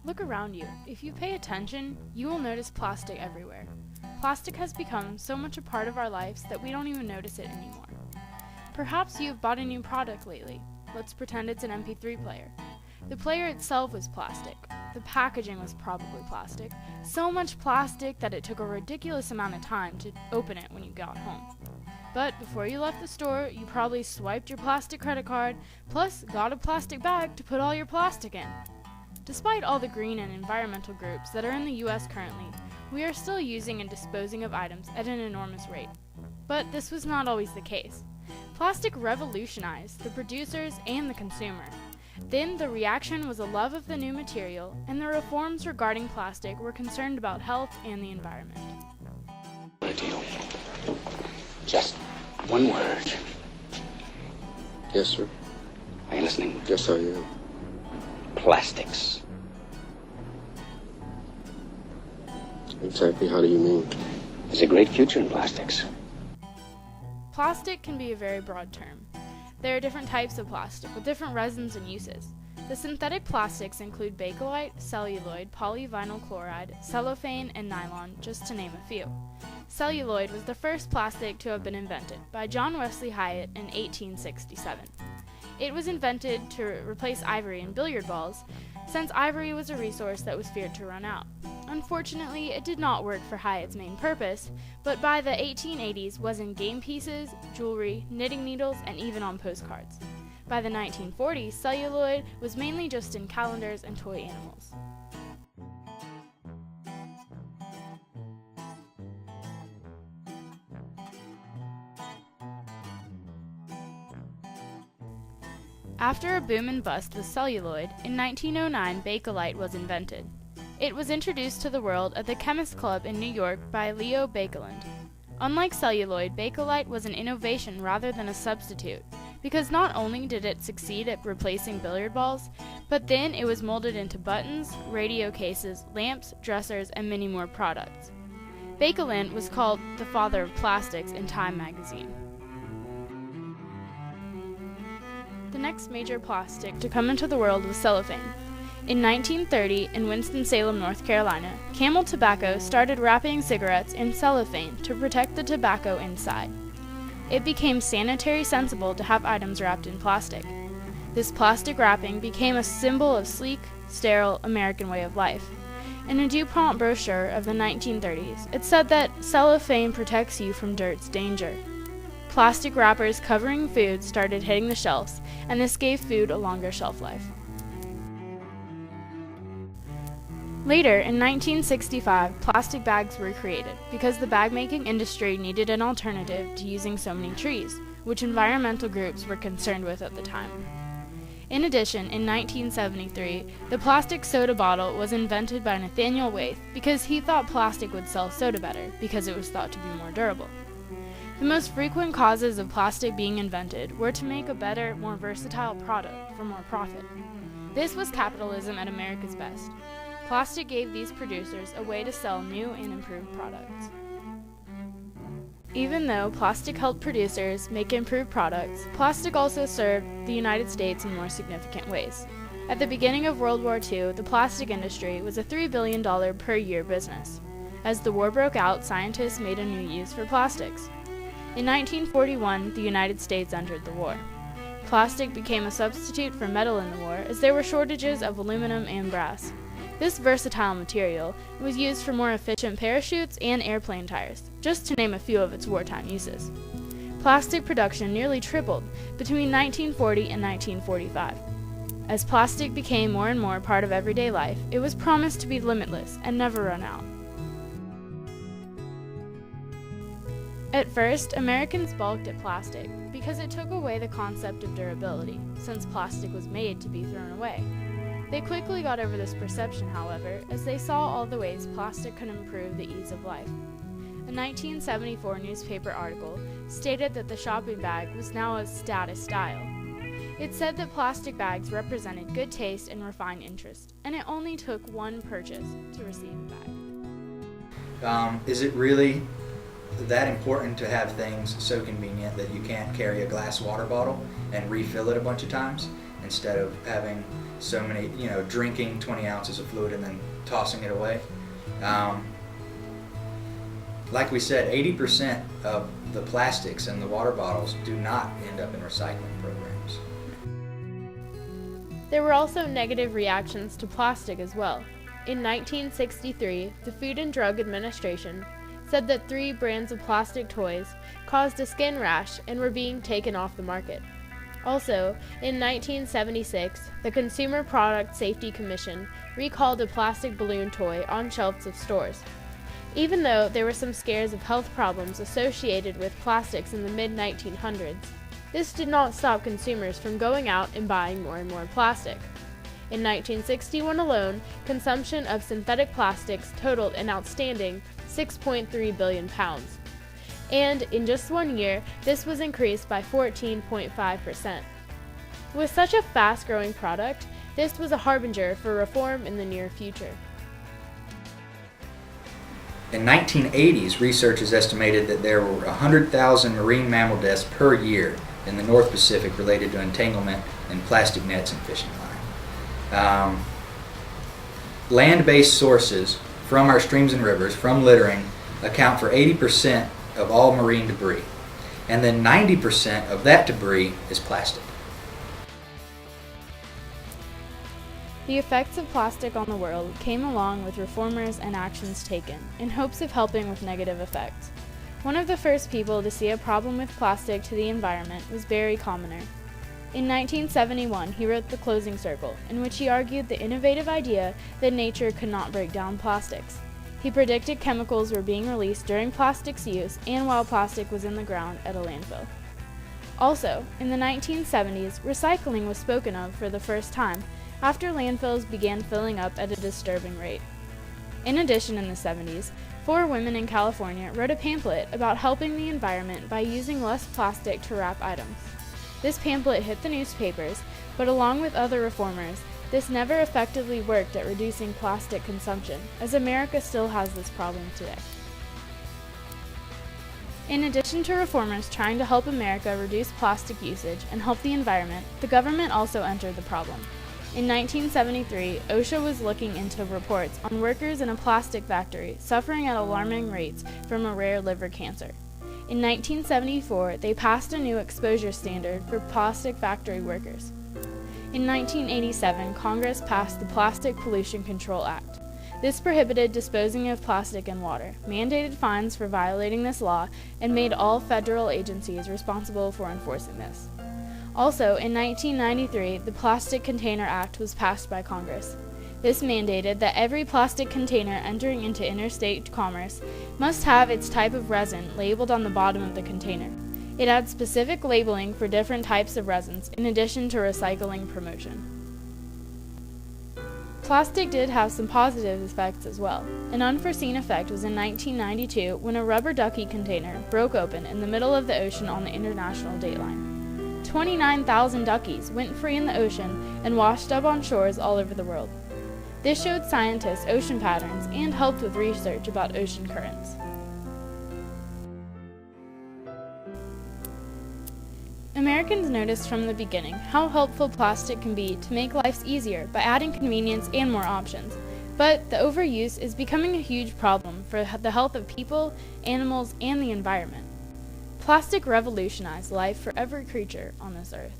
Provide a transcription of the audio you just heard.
Look around you. If you pay attention, you will notice plastic everywhere. Plastic has become so much a part of our lives that we don't even notice it anymore. Perhaps you've bought a new product lately. Let's pretend it's an MP3 player. The player itself was plastic. The packaging was probably plastic. So much plastic that it took a ridiculous amount of time to open it when you got home. But before you left the store, you probably swiped your plastic credit card, plus got a plastic bag to put all your plastic in. Despite all the green and environmental groups that are in the US currently, we are still using and disposing of items at an enormous rate. But this was not always the case. Plastic revolutionized the producers and the consumer. Then the reaction was a love of the new material, and the reforms regarding plastic were concerned about health and the environment. Deal. Just one word. Yes, sir. Are you listening? Yes, I am. Plastics. Exactly how do you mean? There's a great future in plastics. Plastic can be a very broad term. There are different types of plastic with different resins and uses. The synthetic plastics include bakelite, celluloid, polyvinyl chloride, cellophane, and nylon, just to name a few. Celluloid was the first plastic to have been invented by John Wesley Hyatt in 1867. It was invented to replace ivory in billiard balls, since ivory was a resource that was feared to run out. Unfortunately, it did not work for Hyatt's main purpose, but by the 1880s was in game pieces, jewelry, knitting needles, and even on postcards. By the 1940s, celluloid was mainly just in calendars and toy animals. After a boom and bust with celluloid, in 1909 bakelite was invented. It was introduced to the world at the Chemist Club in New York by Leo Baekeland. Unlike celluloid, bakelite was an innovation rather than a substitute, because not only did it succeed at replacing billiard balls, but then it was molded into buttons, radio cases, lamps, dressers, and many more products. Baekeland was called the father of plastics in Time magazine. The next major plastic to come into the world was cellophane. In 1930, in Winston-Salem, North Carolina, Camel Tobacco started wrapping cigarettes in cellophane to protect the tobacco inside. It became sanitary sensible to have items wrapped in plastic. This plastic wrapping became a symbol of sleek, sterile American way of life. In a DuPont brochure of the 1930s, it said that cellophane protects you from dirt's danger. Plastic wrappers covering food started hitting the shelves, and this gave food a longer shelf life. Later, in 1965, plastic bags were created because the bag-making industry needed an alternative to using so many trees, which environmental groups were concerned with at the time. In addition, in 1973, the plastic soda bottle was invented by Nathaniel Waithe because he thought plastic would sell soda better because it was thought to be more durable. The most frequent causes of plastic being invented were to make a better, more versatile product for more profit. This was capitalism at America's best. Plastic gave these producers a way to sell new and improved products. Even though plastic helped producers make improved products, plastic also served the United States in more significant ways. At the beginning of World War II, the plastic industry was a $3 billion per year business. As the war broke out, scientists made a new use for plastics. In 1941, the United States entered the war. Plastic became a substitute for metal in the war as there were shortages of aluminum and brass. This versatile material was used for more efficient parachutes and airplane tires, just to name a few of its wartime uses. Plastic production nearly tripled between 1940 and 1945. As plastic became more and more part of everyday life, it was promised to be limitless and never run out. At first, Americans balked at plastic because it took away the concept of durability, since plastic was made to be thrown away. They quickly got over this perception, however, as they saw all the ways plastic could improve the ease of life. A 1974 newspaper article stated that the shopping bag was now a status style. It said that plastic bags represented good taste and refined interest, and it only took one purchase to receive a bag. Is it really that important to have things so convenient that you can't carry a glass water bottle and refill it a bunch of times? instead of having so many, drinking 20 ounces of fluid and then tossing it away. Like we said, 80% of the plastics in the water bottles do not end up in recycling programs. There were also negative reactions to plastic as well. In 1963, the Food and Drug Administration said that 3 brands of plastic toys caused a skin rash and were being taken off the market. Also, in 1976, the Consumer Product Safety Commission recalled a plastic balloon toy on shelves of stores. Even though there were some scares of health problems associated with plastics in the mid-1900s, this did not stop consumers from going out and buying more and more plastic. In 1961 alone, consumption of synthetic plastics totaled an outstanding 6.3 billion pounds. And in just 1 year, this was increased by 14.5%. With such a fast-growing product, this was a harbinger for reform in the near future. In 1980s, researchers estimated that there were 100,000 marine mammal deaths per year in the North Pacific related to entanglement in plastic nets and fishing line. Land-based sources from our streams and rivers, from littering, account for 80% of all marine debris. And then 90% of that debris is plastic. The effects of plastic on the world came along with reformers and actions taken, in hopes of helping with negative effects. One of the first people to see a problem with plastic to the environment was Barry Commoner. In 1971, he wrote The Closing Circle, in which he argued the innovative idea that nature could not break down plastics. He predicted chemicals were being released during plastic's use and while plastic was in the ground at a landfill. Also, in the 1970s, recycling was spoken of for the first time, after landfills began filling up at a disturbing rate. In addition, in the 70s, 4 women in California wrote a pamphlet about helping the environment by using less plastic to wrap items. This pamphlet hit the newspapers, but along with other reformers, this never effectively worked at reducing plastic consumption, as America still has this problem today. In addition to reformers trying to help America reduce plastic usage and help the environment, the government also entered the problem. In 1973, OSHA was looking into reports on workers in a plastic factory suffering at alarming rates from a rare liver cancer. In 1974, they passed a new exposure standard for plastic factory workers. In 1987, Congress passed the Plastic Pollution Control Act. This prohibited disposing of plastic in water, mandated fines for violating this law, and made all federal agencies responsible for enforcing this. Also, in 1993, the Plastic Container Act was passed by Congress. This mandated that every plastic container entering into interstate commerce must have its type of resin labeled on the bottom of the container. It had specific labeling for different types of resins, in addition to recycling promotion. Plastic did have some positive effects as well. An unforeseen effect was in 1992 when a rubber ducky container broke open in the middle of the ocean on the international date line. 29,000 duckies went free in the ocean and washed up on shores all over the world. This showed scientists ocean patterns and helped with research about ocean currents. Americans noticed from the beginning how helpful plastic can be to make lives easier by adding convenience and more options, but the overuse is becoming a huge problem for the health of people, animals, and the environment. Plastic revolutionized life for every creature on this earth.